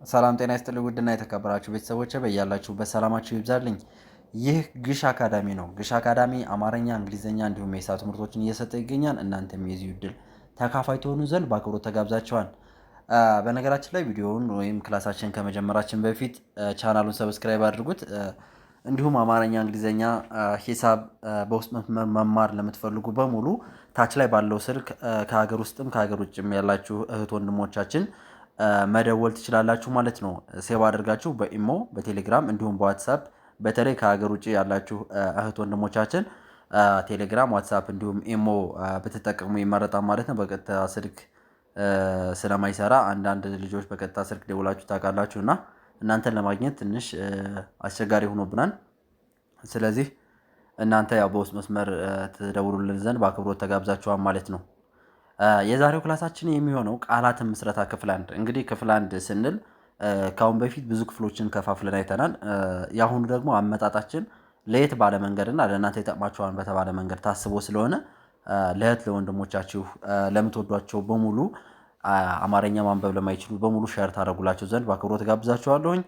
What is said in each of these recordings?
ሰላም ጤና ይስጥልኝ ውድና የተከበራችሁ ቤተሰቦቼ በያላችሁበት ሰላማችሁ ይብዛልኝ። ይህ ግሽ አካዳሚ ነው። ግሽ አካዳሚ አማርኛ፣ እንግሊዝኛ እንዲሁም የሂሳብ ትምህርቶችን እየሰጠ ይገኛል። እናንተም የዚህ ዕድል ተካፋይ ትሆኑ ዘንድ በአክብሮት ተጋብዛችኋል። በነገራችን ላይ ቪዲዮውን ወይም ክላሳችን ከመጀመራችን በፊት ቻናሉን ሰብስክራይብ አድርጉት። እንዲሁም አማርኛ፣ እንግሊዝኛ፣ ሂሳብ በውስጥ መስመር መማር ለምትፈልጉ በሙሉ ታች ላይ ባለው ስልክ ከሀገር ውስጥም ከሀገር ውጭም ያላችሁ እህት ወንድሞቻችን መደወል ትችላላችሁ ማለት ነው። ሴቭ አድርጋችሁ በኢሞ በቴሌግራም እንዲሁም በዋትሳፕ በተለይ ከሀገር ውጭ ያላችሁ እህት ወንድሞቻችን ቴሌግራም፣ ዋትሳፕ እንዲሁም ኢሞ ብትጠቀሙ ይመረጣል ማለት ነው። በቀጥታ ስልክ ስለማይሰራ አንዳንድ ልጆች በቀጥታ ስልክ ደውላችሁ ታውቃላችሁ እና እናንተን ለማግኘት ትንሽ አስቸጋሪ ሆኖብናል። ስለዚህ እናንተ ያው በውስጥ መስመር ትደውሉልን ዘንድ በአክብሮት ተጋብዛችኋል ማለት ነው። የዛሬው ክላሳችን የሚሆነው ቃላትን ምስረታ ክፍል አንድ። እንግዲህ ክፍል አንድ ስንል ከአሁን በፊት ብዙ ክፍሎችን ከፋፍለን አይተናል። የአሁኑ ደግሞ አመጣጣችን ለየት ባለ መንገድና ለእናንተ ይጠቅማችኋል በተባለ መንገድ ታስቦ ስለሆነ ለእህት ለወንድሞቻችሁ ለምትወዷቸው በሙሉ አማርኛ ማንበብ ለማይችሉ በሙሉ ሸር ታደርጉላቸው ዘንድ በአክብሮት ጋብዛችኋለሁኝ።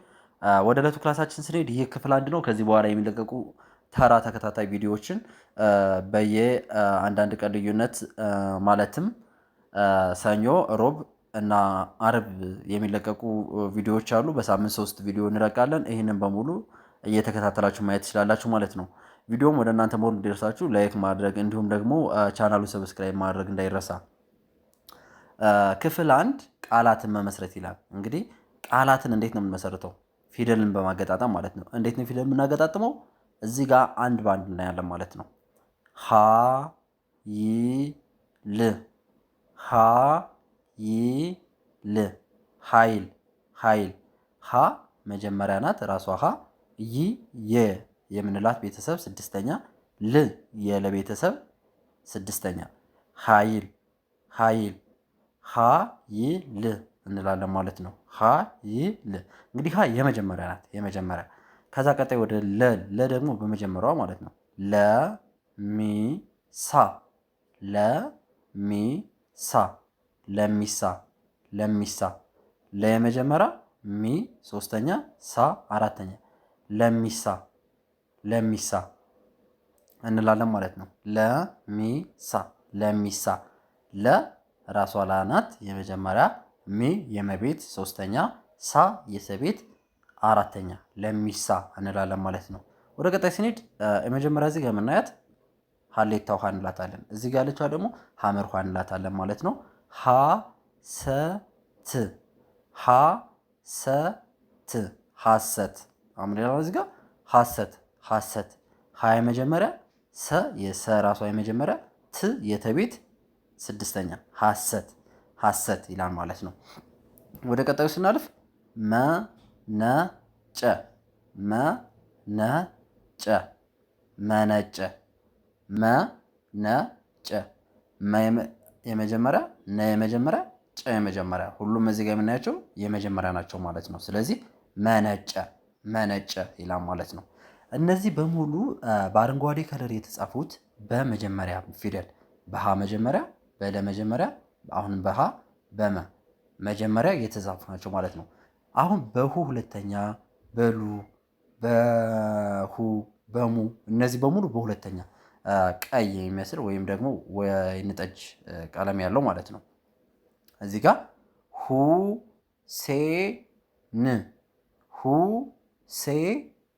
ወደ ዕለቱ ክላሳችን ስንሄድ ይህ ክፍል አንድ ነው። ከዚህ በኋላ የሚለቀቁ ተራ ተከታታይ ቪዲዮዎችን አንዳንድ ቀን ልዩነት ማለትም ሰኞ፣ ሮብ እና አርብ የሚለቀቁ ቪዲዮዎች አሉ። በሳምንት 3 ቪዲዮ እንለቃለን። ይህንን በሙሉ እየተከታተላችሁ ማየት ትችላላችሁ ማለት ነው። ቪዲዮም ወደ እናንተ ሞር እንዲደርሳችሁ ላይክ ማድረግ እንዲሁም ደግሞ ቻናሉ ሰብስክራይብ ማድረግ እንዳይረሳ። ክፍል አንድ ቃላትን መመስረት ይላል። እንግዲህ ቃላትን እንዴት ነው የምንመሰርተው? ፊደልን በማገጣጠም ማለት ነው። እንዴት ነው ፊደል የምናገጣጥመው? እዚህ ጋር አንድ ባንድ እናያለን ማለት ነው። ሀ ይ ል ሀ ይ ል ኃይል ኃይል ሀ መጀመሪያ ናት ራሷ ሀ ይ የ የምንላት ቤተሰብ ስድስተኛ ል የለቤተሰብ ስድስተኛ ኃይል ኃይል ሀ ይ ል እንላለን ማለት ነው። ሀ ይ ል እንግዲህ ሀ የመጀመሪያ ናት የመጀመሪያ ከዛ ቀጣይ ወደ ለ ደግሞ በመጀመሪያዋ ማለት ነው። ለ ሚ ሳ ለ ሚ ሳ ለሚሳ ለሚሳ ለ የመጀመሪያ ሚ ሶስተኛ ሳ አራተኛ ለሚሳ ለሚሳ እንላለን ማለት ነው። ለሚሳ ለሚሳ ለ ራሷ ላ ናት የመጀመሪያ ሚ የመቤት ሶስተኛ ሳ የሰቤት አራተኛ ለሚሳ እንላለን ማለት ነው። ወደ ቀጣይ ስንሄድ የመጀመሪያ እዚህ ጋር የምናያት ሀሌታ ውሃ እንላታለን። እዚህ ጋር ያለችዋ ደግሞ ሐመር ውሃ እንላታለን ማለት ነው። ሀ ሰ ት ሀ ሰ ት ሐሰት አሁን ሌላ እዚህ ጋር ሐሰት ሐሰት ሀ የመጀመሪያ ሰ የሰ ራሷ የመጀመሪያ ት የተቤት ስድስተኛ ሐሰት ሐሰት ይላል ማለት ነው። ወደ ቀጣዩ ስናልፍ መነጨ መነጨ መነጨ መነጨ የመጀመሪያ ነ የመጀመሪያ ጨ የመጀመሪያ ሁሉም እዚህ ጋር የምናያቸው የመጀመሪያ ናቸው ማለት ነው። ስለዚህ መነጨ መነጨ ይላል ማለት ነው። እነዚህ በሙሉ በአረንጓዴ ከለር የተጻፉት በመጀመሪያ ፊደል በሀ መጀመሪያ በለ መጀመሪያ አሁንም በሀ በመ መጀመሪያ የተጻፉ ናቸው ማለት ነው። አሁን በሁ ሁለተኛ በሉ በሁ በሙ እነዚህ በሙሉ በሁለተኛ ቀይ የሚመስል ወይም ደግሞ ወይን ጠጅ ቀለም ያለው ማለት ነው። እዚህ ጋር ሁ ሴ ን ሁ ሴ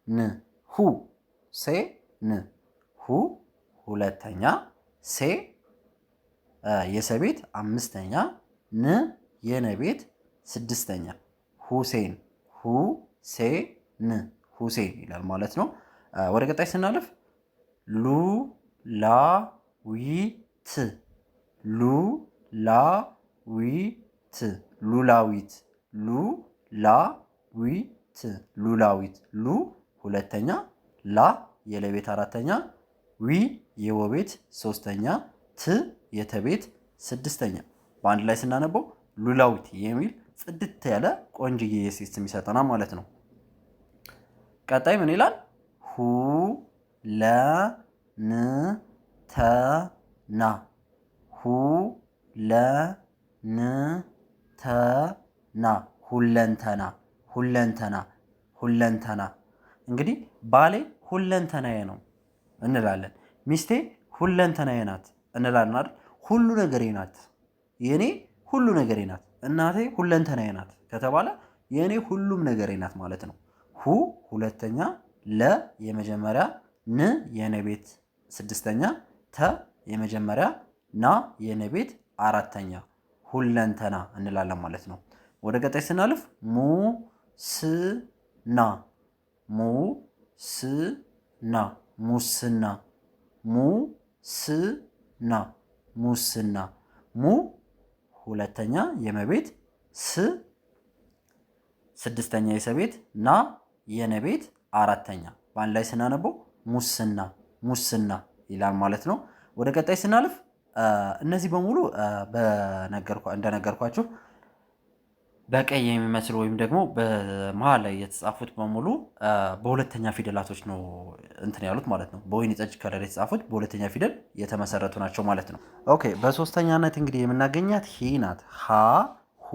ን ሁ ሴ ን ሁ ሁለተኛ ሴ የሰቤት አምስተኛ ን የነቤት ስድስተኛ ሁሴን ሁሴን ሁሴን ይላል ማለት ነው። ወደ ቀጣይ ስናልፍ ሉላዊት ሉላዊት ሉላዊት ሉላዊት ሉላዊት ሉ ሁለተኛ ላ የለቤት አራተኛ ዊ የወቤት ሶስተኛ ት የተቤት ስድስተኛ በአንድ ላይ ስናነበው ሉላዊት የሚል ጽድት ያለ ቆንጅዬ የሴት ስም ይሰጠናል ማለት ነው። ቀጣይ ምን ይላል? ሁ ለ ን ተ ና ሁ ለ ን ተ ና ሁለንተና ሁለንተና ሁለንተና። እንግዲህ ባሌ ሁለንተናዬ ነው እንላለን። ሚስቴ ሁለንተናዬ ናት እንላለን አይደል? ሁሉ ነገሬ ናት፣ የኔ ሁሉ ነገሬ ናት። እናቴ ሁለንተናዬ ናት ከተባለ የኔ ሁሉም ነገሬ ናት ማለት ነው። ሁ ሁለተኛ፣ ለ የመጀመሪያ፣ ን የኔ ቤት ስድስተኛ፣ ተ የመጀመሪያ፣ ና የኔ ቤት አራተኛ ሁለንተና እንላለን ማለት ነው። ወደ ቀጣይ ስናልፍ ሙስና ሙስና ሙስና ሙስና ሙስና። ሙ ሁለተኛ የመቤት፣ ስ ስድስተኛ የሰቤት፣ ና የነቤት አራተኛ በአንድ ላይ ስናነበው ሙስና ሙስና ይላል ማለት ነው። ወደ ቀጣይ ስናልፍ እነዚህ በሙሉ እንደነገርኳችሁ በቀይ የሚመስሉ ወይም ደግሞ በመሀል ላይ የተጻፉት በሙሉ በሁለተኛ ፊደላቶች ነው እንትን ያሉት ማለት ነው። በወይን ጠጅ ከለር የተጻፉት በሁለተኛ ፊደል የተመሰረቱ ናቸው ማለት ነው። ኦኬ በሶስተኛነት እንግዲህ የምናገኛት ሂ ናት። ሀ ሁ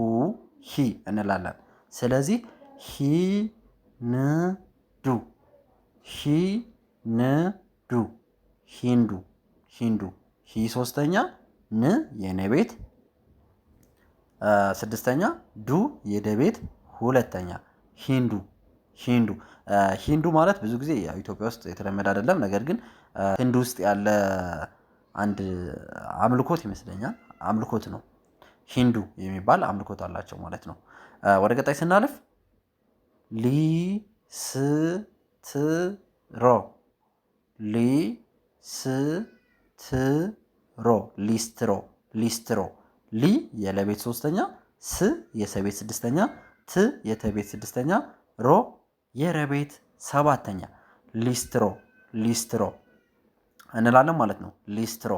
ሂ እንላለን። ስለዚህ ሂ ን ዱ ሂ ን ዱ ሂንዱ ሂንዱ። ሂ ሶስተኛ፣ ን የኔ ቤት ስድስተኛ፣ ዱ የደቤት ሁለተኛ ሂንዱ ሂንዱ። ሂንዱ ማለት ብዙ ጊዜ ኢትዮጵያ ውስጥ የተለመደ አይደለም። ነገር ግን ህንድ ውስጥ ያለ አንድ አምልኮት ይመስለኛል፣ አምልኮት ነው። ሂንዱ የሚባል አምልኮት አላቸው ማለት ነው። ወደ ቀጣይ ስናልፍ ሊስትሮ ሊስትሮ ሊስትሮ ሊስትሮ። ሊ የለቤት ሶስተኛ፣ ስ የሰቤት ስድስተኛ፣ ት የተቤት ስድስተኛ፣ ሮ የረቤት ሰባተኛ ሊስትሮ ሊስትሮ እንላለን ማለት ነው። ሊስትሮ።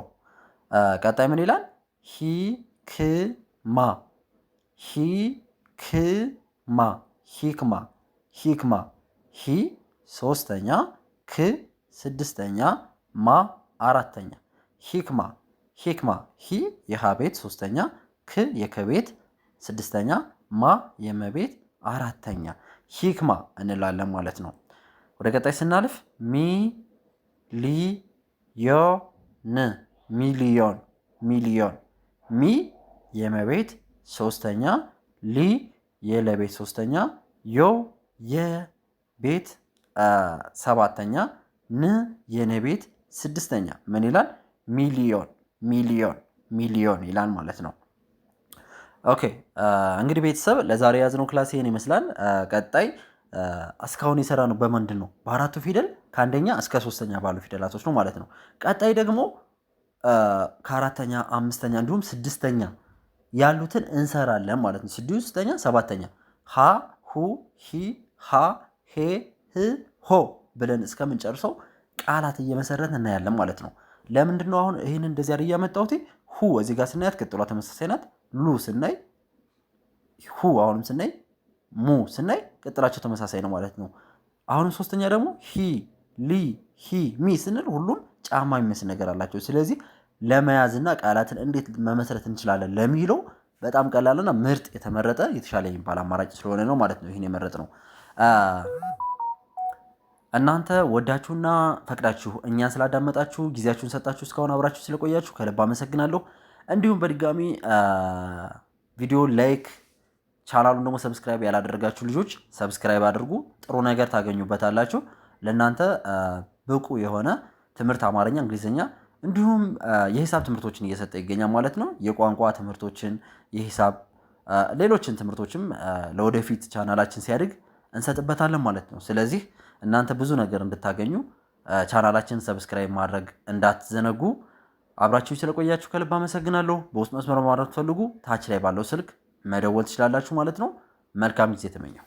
ቀጣይ ምን ይላል? ሂክማ ሂክማ ሂክማ ሂክማ። ሂ ሶስተኛ፣ ክ ስድስተኛ፣ ማ አራተኛ ሂክማ ሂክማ። ሂ የሃ ቤት ሶስተኛ፣ ክ የከቤት ስድስተኛ፣ ማ የመቤት አራተኛ ሂክማ እንላለን ማለት ነው። ወደ ቀጣይ ስናልፍ ሚሊዮን ሚሊዮን ሚሊዮን። ሚ የመቤት ሶስተኛ፣ ሊ የለቤት ሶስተኛ፣ ዮ የቤት ሰባተኛ፣ ን የነቤት ስድስተኛ ምን ይላል? ሚሊዮን ሚሊዮን ሚሊዮን ይላል ማለት ነው። ኦኬ እንግዲህ ቤተሰብ ለዛሬ የያዝነው ክላስ ይሄን ይመስላል። ቀጣይ እስካሁን የሰራነው በምንድን ነው? በአራቱ ፊደል ከአንደኛ እስከ ሶስተኛ ባሉ ፊደላቶች ነው ማለት ነው። ቀጣይ ደግሞ ከአራተኛ አምስተኛ እንዲሁም ስድስተኛ ያሉትን እንሰራለን ማለት ነው። ስድስተኛ ሰባተኛ ሀ ሁ ሂ ሃ ሄ ህ ሆ ብለን እስከምንጨርሰው ቃላት እየመሰረት እናያለን ማለት ነው። ለምንድን ነው አሁን ይህን እንደዚህ አይደል ያመጣሁት? ሁ እዚህ ጋር ስናያት ቅጥሏ ተመሳሳይ ናት። ሉ ስናይ ሁ፣ አሁንም ስናይ ሙ ስናይ ቅጥላቸው ተመሳሳይ ነው ማለት ነው። አሁንም ሶስተኛ ደግሞ ሂ ሊ ሂ ሚ ስንል ሁሉም ጫማ የሚመስል ነገር አላቸው። ስለዚህ ለመያዝና ቃላትን እንዴት መመስረት እንችላለን ለሚለው በጣም ቀላልና ምርጥ የተመረጠ የተሻለ የሚባል አማራጭ ስለሆነ ነው ማለት ነው ይህን የመረጥ ነው። እናንተ ወዳችሁና ፈቅዳችሁ እኛን ስላዳመጣችሁ ጊዜያችሁን ሰጣችሁ እስካሁን አብራችሁ ስለቆያችሁ ከልብ አመሰግናለሁ። እንዲሁም በድጋሚ ቪዲዮ ላይክ፣ ቻናሉን ደግሞ ሰብስክራይብ ያላደረጋችሁ ልጆች ሰብስክራይብ አድርጉ። ጥሩ ነገር ታገኙበታላችሁ። ለእናንተ ብቁ የሆነ ትምህርት አማርኛ፣ እንግሊዝኛ እንዲሁም የሂሳብ ትምህርቶችን እየሰጠ ይገኛል ማለት ነው። የቋንቋ ትምህርቶችን፣ የሂሳብ ሌሎችን ትምህርቶችም ለወደፊት ቻናላችን ሲያድግ እንሰጥበታለን ማለት ነው። ስለዚህ እናንተ ብዙ ነገር እንድታገኙ ቻናላችን ሰብስክራይብ ማድረግ እንዳትዘነጉ። አብራችሁ ስለቆያችሁ ከልብ አመሰግናለሁ። በውስጥ መስመር ማድረግ ትፈልጉ ታች ላይ ባለው ስልክ መደወል ትችላላችሁ ማለት ነው። መልካም ጊዜ ተመኘው።